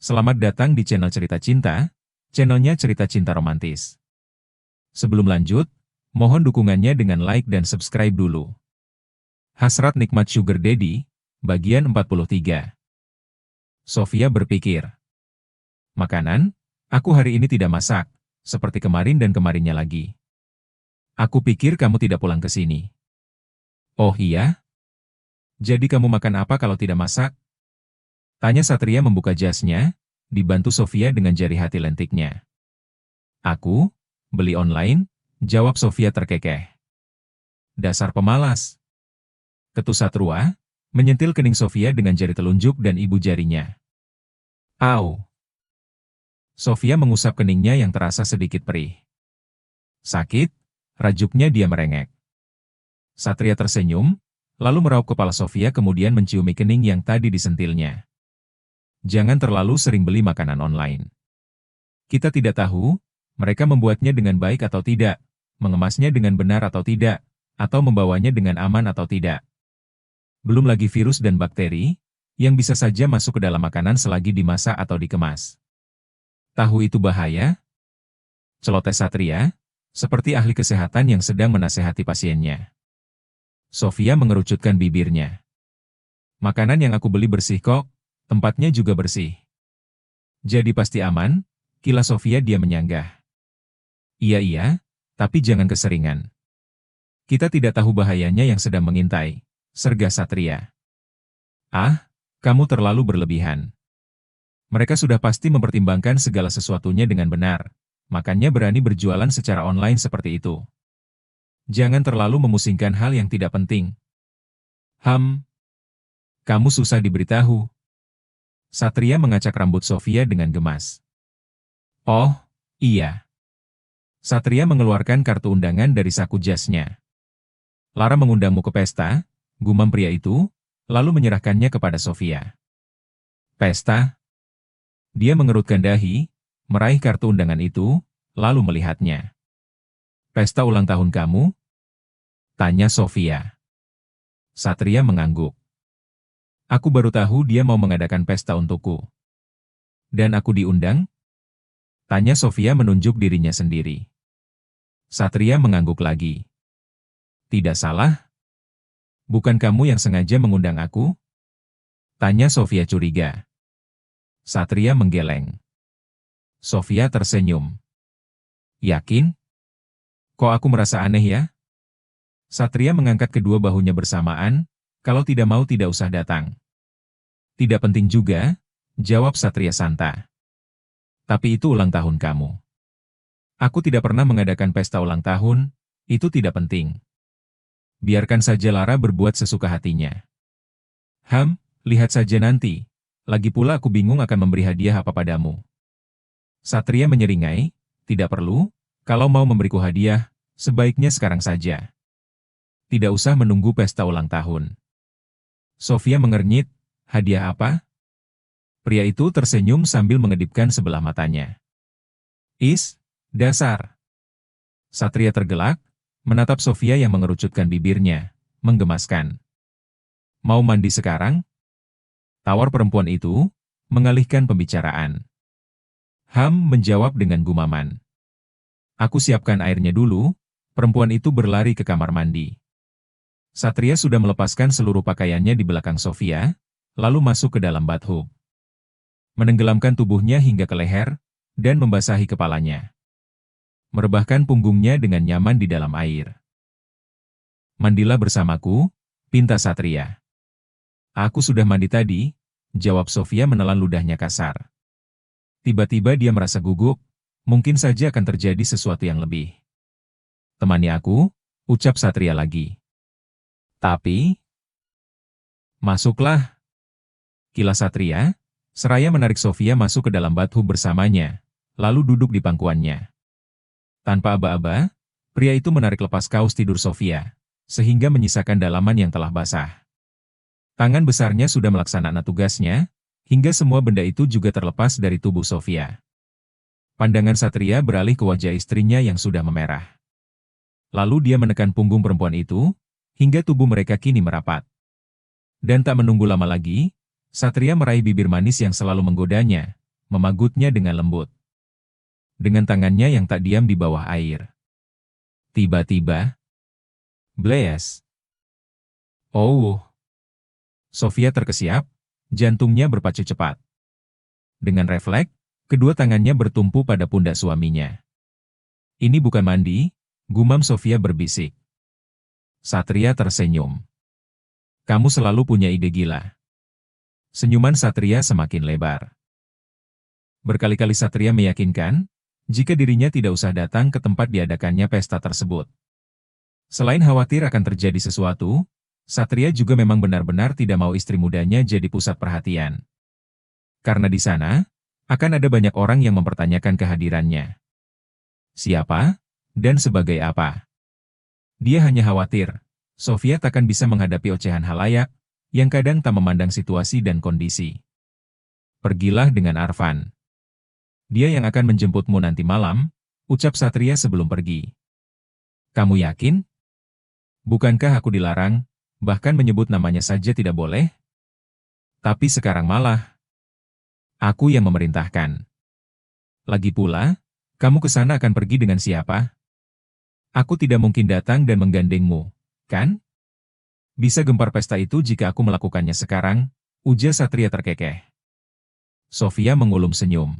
Selamat datang di channel Cerita Cinta, channelnya cerita cinta romantis. Sebelum lanjut, mohon dukungannya dengan like dan subscribe dulu. Hasrat nikmat Sugar Daddy, bagian 43. Sofia berpikir, makanan? Aku hari ini tidak masak, seperti kemarin dan kemarinnya lagi. Aku pikir kamu tidak pulang ke sini. Oh iya? Jadi kamu makan apa kalau tidak masak? Tanya Satria membuka jasnya, dibantu Sofia dengan jari hati lentiknya. Aku, beli online, jawab Sofia terkekeh. Dasar pemalas. Ketus Satrua, menyentil kening Sofia dengan jari telunjuk dan ibu jarinya. Au. Sofia mengusap keningnya yang terasa sedikit perih. Sakit, rajuknya dia merengek. Satria tersenyum, lalu meraup kepala Sofia kemudian menciumi kening yang tadi disentilnya. Jangan terlalu sering beli makanan online. Kita tidak tahu, mereka membuatnya dengan baik atau tidak, mengemasnya dengan benar atau tidak, atau membawanya dengan aman atau tidak. Belum lagi virus dan bakteri, yang bisa saja masuk ke dalam makanan selagi dimasak atau dikemas. Tahu itu bahaya? Celoteh Satria, seperti ahli kesehatan yang sedang menasehati pasiennya. Sofia mengerucutkan bibirnya. Makanan yang aku beli bersih kok. Tempatnya juga bersih. Jadi pasti aman, kilas Sofia dia menyanggah. Iya, tapi jangan keseringan. Kita tidak tahu bahayanya yang sedang mengintai, sergah Satria. Ah, kamu terlalu berlebihan. Mereka sudah pasti mempertimbangkan segala sesuatunya dengan benar, makanya berani berjualan secara online seperti itu. Jangan terlalu memusingkan hal yang tidak penting. Kamu susah diberitahu. Satria mengacak rambut Sofia dengan gemas. Oh, iya. Satria mengeluarkan kartu undangan dari saku jasnya. Lara mengundangmu ke pesta, gumam pria itu, lalu menyerahkannya kepada Sofia. Pesta? Dia mengerutkan dahi, meraih kartu undangan itu, lalu melihatnya. Pesta ulang tahun kamu? Tanya Sofia. Satria mengangguk. Aku baru tahu dia mau mengadakan pesta untukku. Dan aku diundang? Tanya Sofia menunjuk dirinya sendiri. Satria mengangguk lagi. Tidak salah? Bukan kamu yang sengaja mengundang aku? Tanya Sofia curiga. Satria menggeleng. Sofia tersenyum. Yakin? Kok aku merasa aneh ya? Satria mengangkat kedua bahunya bersamaan. Kalau tidak mau tidak usah datang. Tidak penting juga, jawab Satria Santa. Tapi itu ulang tahun kamu. Aku tidak pernah mengadakan pesta ulang tahun, itu tidak penting. Biarkan saja Lara berbuat sesuka hatinya. Lihat saja nanti. Lagi pula aku bingung akan memberi hadiah apa padamu. Satria menyeringai, tidak perlu, kalau mau memberiku hadiah, sebaiknya sekarang saja. Tidak usah menunggu pesta ulang tahun. Sofia mengernyit, hadiah apa? Pria itu tersenyum sambil mengedipkan sebelah matanya. Dasar. Satria tergelak, menatap Sofia yang mengerucutkan bibirnya, menggemaskan. Mau mandi sekarang? Tawar perempuan itu, mengalihkan pembicaraan. Menjawab dengan gumaman. Aku siapkan airnya dulu, perempuan itu berlari ke kamar mandi. Satria sudah melepaskan seluruh pakaiannya di belakang Sofia, lalu masuk ke dalam bathtub. Menenggelamkan tubuhnya hingga ke leher, dan membasahi kepalanya. Merebahkan punggungnya dengan nyaman di dalam air. Mandilah bersamaku, pinta Satria. Aku sudah mandi tadi, jawab Sofia menelan ludahnya kasar. Tiba-tiba dia merasa gugup, mungkin saja akan terjadi sesuatu yang lebih. Temani aku, ucap Satria lagi. Tapi, masuklah. Kilas Satria, seraya menarik Sofia masuk ke dalam bathtub bersamanya, lalu duduk di pangkuannya. Tanpa aba-aba, pria itu menarik lepas kaos tidur Sofia, sehingga menyisakan dalaman yang telah basah. Tangan besarnya sudah melaksanakan tugasnya, hingga semua benda itu juga terlepas dari tubuh Sofia. Pandangan Satria beralih ke wajah istrinya yang sudah memerah. Lalu dia menekan punggung perempuan itu, hingga tubuh mereka kini merapat. Dan tak menunggu lama lagi, Satria meraih bibir manis yang selalu menggodanya, memagutnya dengan lembut. Dengan tangannya yang tak diam di bawah air. Tiba-tiba, Blaze. Oh! Sofia terkesiap, jantungnya berpacu cepat. Dengan refleks, kedua tangannya bertumpu pada pundak suaminya. Ini bukan mandi, gumam Sofia berbisik. Satria tersenyum. Kamu selalu punya ide gila. Senyuman Satria semakin lebar. Berkali-kali Satria meyakinkan, jika dirinya tidak usah datang ke tempat diadakannya pesta tersebut. Selain khawatir akan terjadi sesuatu, Satria juga memang benar-benar tidak mau istri mudanya jadi pusat perhatian. Karena di sana, akan ada banyak orang yang mempertanyakan kehadirannya. Siapa? Dan sebagai apa? Dia hanya khawatir, Sofia takkan bisa menghadapi ocehan halayak, yang kadang tak memandang situasi dan kondisi. Pergilah dengan Arfan. Dia yang akan menjemputmu nanti malam, ucap Satria sebelum pergi. Kamu yakin? Bukankah aku dilarang, bahkan menyebut namanya saja tidak boleh? Tapi sekarang malah, aku yang memerintahkan. Lagi pula, kamu ke sana akan pergi dengan siapa? Aku tidak mungkin datang dan menggandengmu, kan? Bisa gempar pesta itu jika aku melakukannya sekarang, ujar Satria terkekeh. Sofia mengulum senyum.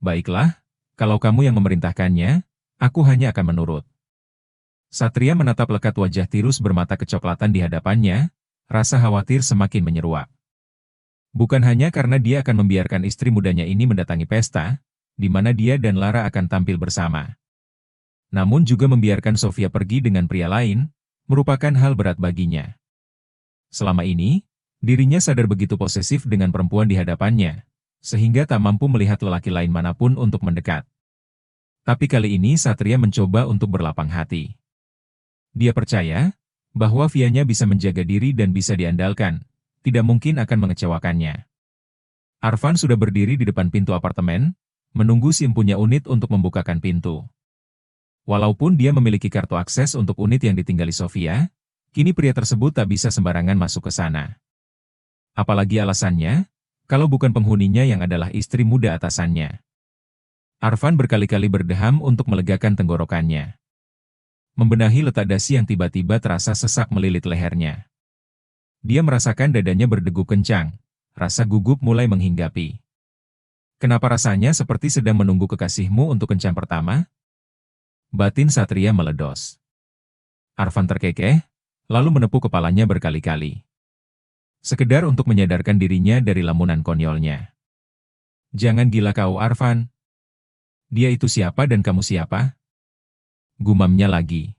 Baiklah, kalau kamu yang memerintahkannya, aku hanya akan menurut. Satria menatap lekat wajah Tirus bermata kecoklatan di hadapannya, rasa khawatir semakin menyeruak. Bukan hanya karena dia akan membiarkan istri mudanya ini mendatangi pesta, di mana dia dan Lara akan tampil bersama. Namun juga membiarkan Sofia pergi dengan pria lain, merupakan hal berat baginya. Selama ini, dirinya sadar begitu posesif dengan perempuan di hadapannya, sehingga tak mampu melihat lelaki lain manapun untuk mendekat. Tapi kali ini Satria mencoba untuk berlapang hati. Dia percaya bahwa Vianya bisa menjaga diri dan bisa diandalkan, tidak mungkin akan mengecewakannya. Arfan sudah berdiri di depan pintu apartemen, menunggu si empunya unit untuk membukakan pintu. Walaupun dia memiliki kartu akses untuk unit yang ditinggali Sofia, kini pria tersebut tak bisa sembarangan masuk ke sana. Apalagi alasannya, kalau bukan penghuninya yang adalah istri muda atasannya. Arfan berkali-kali berdeham untuk melegakan tenggorokannya. Membenahi letak dasi yang tiba-tiba terasa sesak melilit lehernya. Dia merasakan dadanya berdegup kencang, rasa gugup mulai menghinggapi. Kenapa rasanya seperti sedang menunggu kekasihmu untuk kencan pertama? Batin Satria meledos. Arfan terkekeh, lalu menepuk kepalanya berkali-kali. Sekedar untuk menyadarkan dirinya dari lamunan konyolnya. Jangan gila kau Arfan. Dia itu siapa dan kamu siapa? Gumamnya lagi.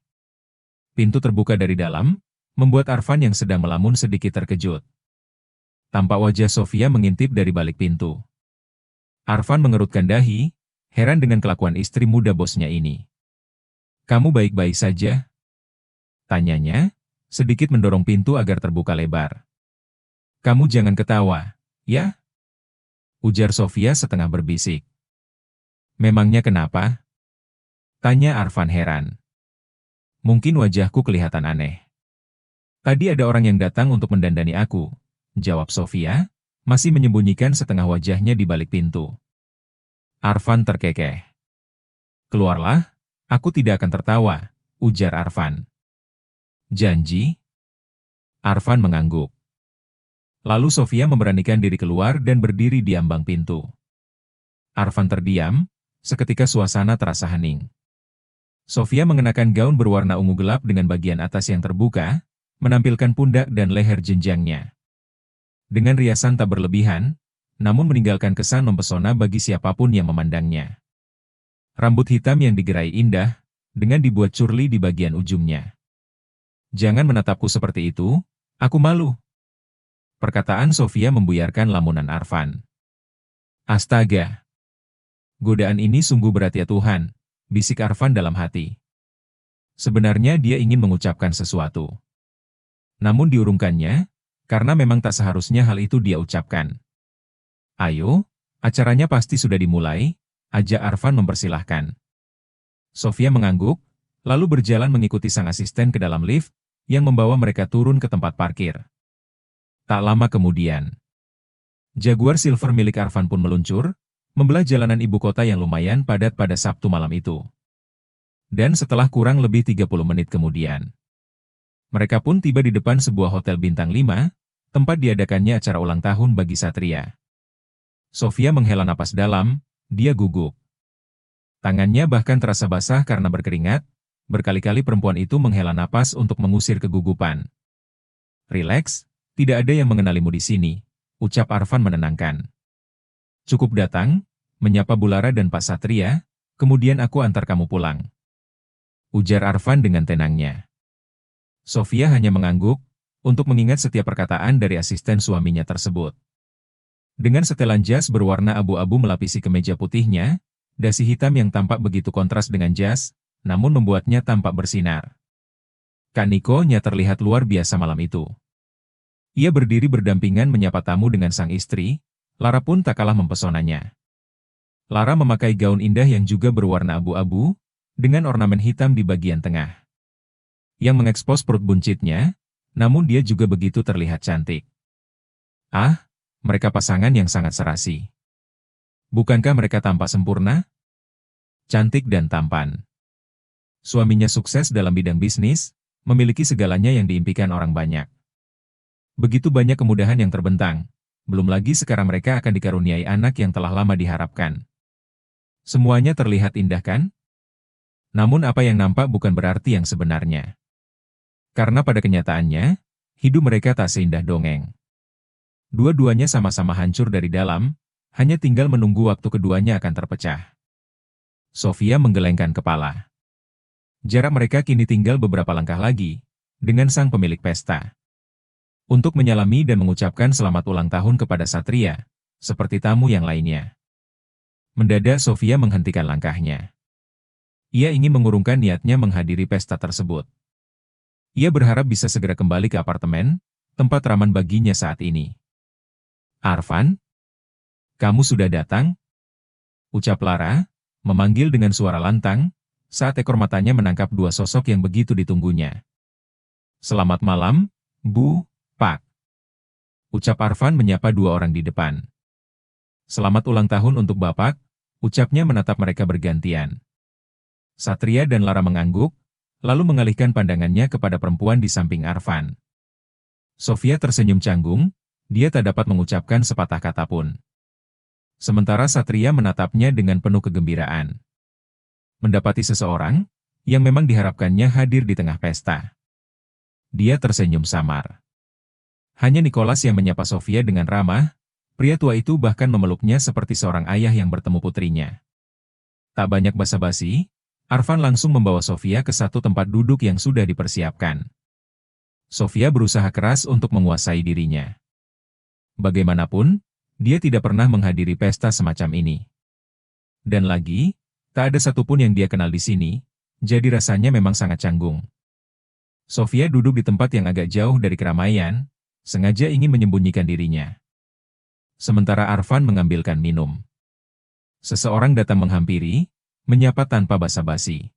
Pintu terbuka dari dalam, membuat Arfan yang sedang melamun sedikit terkejut. Tampak wajah Sofia mengintip dari balik pintu. Arfan mengerutkan dahi, heran dengan kelakuan istri muda bosnya ini. Kamu baik-baik saja? Tanyanya, sedikit mendorong pintu agar terbuka lebar. Kamu jangan ketawa, ya? Ujar Sofia setengah berbisik. Memangnya kenapa? Tanya Arfan heran. Mungkin wajahku kelihatan aneh. Tadi ada orang yang datang untuk mendandani aku, jawab Sofia, masih menyembunyikan setengah wajahnya di balik pintu. Arfan terkekeh. Keluarlah, aku tidak akan tertawa, ujar Arfan. Janji? Arfan mengangguk. Lalu Sofia memberanikan diri keluar dan berdiri di ambang pintu. Arfan terdiam, seketika suasana terasa hening. Sofia mengenakan gaun berwarna ungu gelap dengan bagian atas yang terbuka, menampilkan pundak dan leher jenjangnya. Dengan riasan tak berlebihan, namun meninggalkan kesan mempesona bagi siapapun yang memandangnya. Rambut hitam yang digerai indah, dengan dibuat curly di bagian ujungnya. Jangan menatapku seperti itu, aku malu. Perkataan Sofia membuyarkan lamunan Arfan. Astaga! Godaan ini sungguh berat ya Tuhan, bisik Arfan dalam hati. Sebenarnya dia ingin mengucapkan sesuatu. Namun diurungkannya, karena memang tak seharusnya hal itu dia ucapkan. Ayo, acaranya pasti sudah dimulai, ajak Arfan mempersilahkan. Sofia mengangguk, lalu berjalan mengikuti sang asisten ke dalam lift, yang membawa mereka turun ke tempat parkir. Tak lama kemudian, Jaguar Silver milik Arfan pun meluncur, membelah jalanan ibu kota yang lumayan padat pada Sabtu malam itu. Dan setelah kurang lebih 30 menit kemudian, mereka pun tiba di depan sebuah hotel bintang 5, tempat diadakannya acara ulang tahun bagi Satria. Sofia menghela napas dalam, dia gugup. Tangannya bahkan terasa basah karena berkeringat, berkali-kali perempuan itu menghela napas untuk mengusir kegugupan. "Rileks, tidak ada yang mengenalimu di sini," ucap Arfan menenangkan. "Cukup datang, menyapa Bulara dan Pak Satria, kemudian aku antar kamu pulang," ujar Arfan dengan tenangnya. Sofia hanya mengangguk, untuk mengingat setiap perkataan dari asisten suaminya tersebut. Dengan setelan jas berwarna abu-abu melapisi kemeja putihnya, dasi hitam yang tampak begitu kontras dengan jas, namun membuatnya tampak bersinar. Kak Niko-nya terlihat luar biasa malam itu. Ia berdiri berdampingan menyapa tamu dengan sang istri, Lara pun tak kalah mempesonanya. Lara memakai gaun indah yang juga berwarna abu-abu, dengan ornamen hitam di bagian tengah, yang mengekspos perut buncitnya, namun dia juga begitu terlihat cantik. Ah, mereka pasangan yang sangat serasi. Bukankah mereka tampak sempurna? Cantik dan tampan. Suaminya sukses dalam bidang bisnis, memiliki segalanya yang diimpikan orang banyak. Begitu banyak kemudahan yang terbentang, belum lagi sekarang mereka akan dikaruniai anak yang telah lama diharapkan. Semuanya terlihat indah kan? Namun apa yang nampak bukan berarti yang sebenarnya. Karena pada kenyataannya, hidup mereka tak seindah dongeng. Dua-duanya sama-sama hancur dari dalam, hanya tinggal menunggu waktu keduanya akan terpecah. Sofia menggelengkan kepala. Jarak mereka kini tinggal beberapa langkah lagi, dengan sang pemilik pesta. Untuk menyalami dan mengucapkan selamat ulang tahun kepada Satria, seperti tamu yang lainnya. Mendadak Sofia menghentikan langkahnya. Ia ingin mengurungkan niatnya menghadiri pesta tersebut. Ia berharap bisa segera kembali ke apartemen, tempat aman baginya saat ini. "Arfan? Kamu sudah datang?" ucap Lara, memanggil dengan suara lantang, saat ekor matanya menangkap dua sosok yang begitu ditunggunya. "Selamat malam, Bu, Pak," ucap Arfan menyapa dua orang di depan. "Selamat ulang tahun untuk Bapak," ucapnya menatap mereka bergantian. Satria dan Lara mengangguk, lalu mengalihkan pandangannya kepada perempuan di samping Arfan. Sofia tersenyum canggung, dia tak dapat mengucapkan sepatah kata pun. Sementara Satria menatapnya dengan penuh kegembiraan. Mendapati seseorang, yang memang diharapkannya hadir di tengah pesta. Dia tersenyum samar. Hanya Nicholas yang menyapa Sofia dengan ramah, pria tua itu bahkan memeluknya seperti seorang ayah yang bertemu putrinya. Tak banyak basa-basi, Arfan langsung membawa Sofia ke satu tempat duduk yang sudah dipersiapkan. Sofia berusaha keras untuk menguasai dirinya. Bagaimanapun, dia tidak pernah menghadiri pesta semacam ini. Dan lagi, tak ada satupun yang dia kenal di sini, jadi rasanya memang sangat canggung. Sofia duduk di tempat yang agak jauh dari keramaian, sengaja ingin menyembunyikan dirinya. Sementara Arfan mengambilkan minum. Seseorang datang menghampiri, menyapa tanpa basa-basi.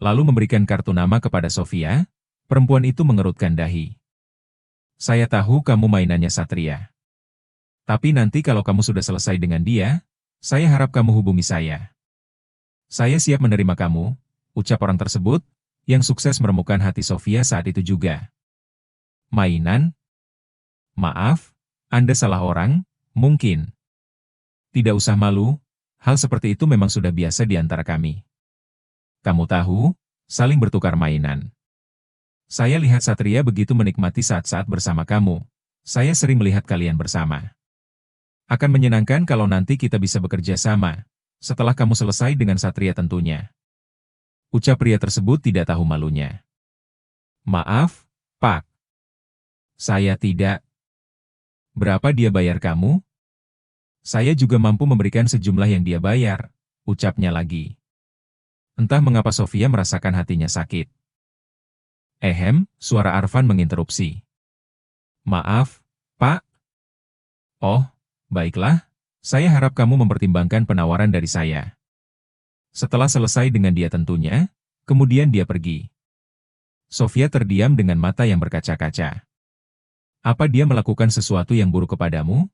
Lalu memberikan kartu nama kepada Sofia, perempuan itu mengerutkan dahi. "Saya tahu kamu mainannya Satria. Tapi nanti kalau kamu sudah selesai dengan dia, saya harap kamu hubungi saya. Saya siap menerima kamu," ucap orang tersebut, yang sukses meremukkan hati Sofia saat itu juga. "Mainan? Maaf, Anda salah orang, mungkin." "Tidak usah malu, hal seperti itu memang sudah biasa di antara kami. Kamu tahu, saling bertukar mainan. Saya lihat Satria begitu menikmati saat-saat bersama kamu. Saya sering melihat kalian bersama. Akan menyenangkan kalau nanti kita bisa bekerja sama, setelah kamu selesai dengan Satria tentunya." Ucap pria tersebut tidak tahu malunya. "Maaf, Pak. Saya tidak." "Berapa dia bayar kamu?" "Saya juga mampu memberikan sejumlah yang dia bayar," ucapnya lagi. Entah mengapa Sofia merasakan hatinya sakit. Suara Arfan menginterupsi. "Maaf, Pak." "Oh, baiklah, saya harap kamu mempertimbangkan penawaran dari saya." Setelah selesai dengan dia tentunya, kemudian dia pergi. Sofia terdiam dengan mata yang berkaca-kaca. "Apa dia melakukan sesuatu yang buruk kepadamu?"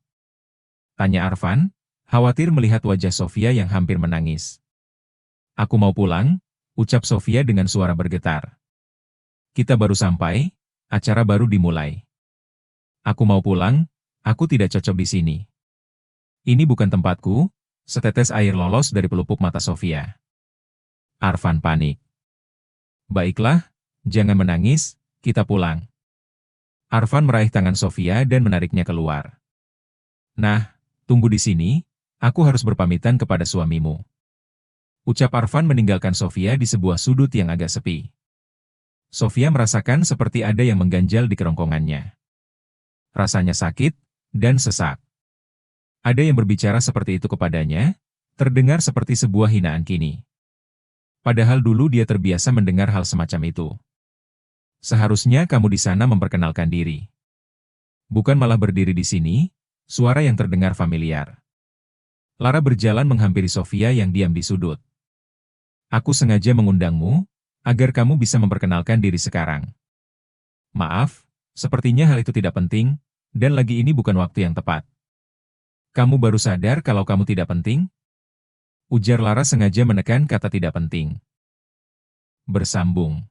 tanya Arfan, khawatir melihat wajah Sofia yang hampir menangis. Aku mau pulang, ucap Sofia dengan suara bergetar. Kita baru sampai, acara baru dimulai. Aku mau pulang, aku tidak cocok di sini. Ini bukan tempatku, setetes air lolos dari pelupuk mata Sofia. Arfan panik. Baiklah, jangan menangis, kita pulang. Arfan meraih tangan Sofia dan menariknya keluar. Nah, tunggu di sini, aku harus berpamitan kepada suamimu. Ucap Arfan meninggalkan Sofia di sebuah sudut yang agak sepi. Sofia merasakan seperti ada yang mengganjal di kerongkongannya. Rasanya sakit dan sesak. Ada yang berbicara seperti itu kepadanya, terdengar seperti sebuah hinaan kini. Padahal dulu dia terbiasa mendengar hal semacam itu. Seharusnya kamu di sana memperkenalkan diri. Bukan malah berdiri di sini, suara yang terdengar familiar. Lara berjalan menghampiri Sofia yang diam di sudut. Aku sengaja mengundangmu, agar kamu bisa memperkenalkan diri sekarang. Maaf, sepertinya hal itu tidak penting, dan lagi ini bukan waktu yang tepat. Kamu baru sadar kalau kamu tidak penting? Ujar Lara sengaja menekan kata tidak penting. Bersambung.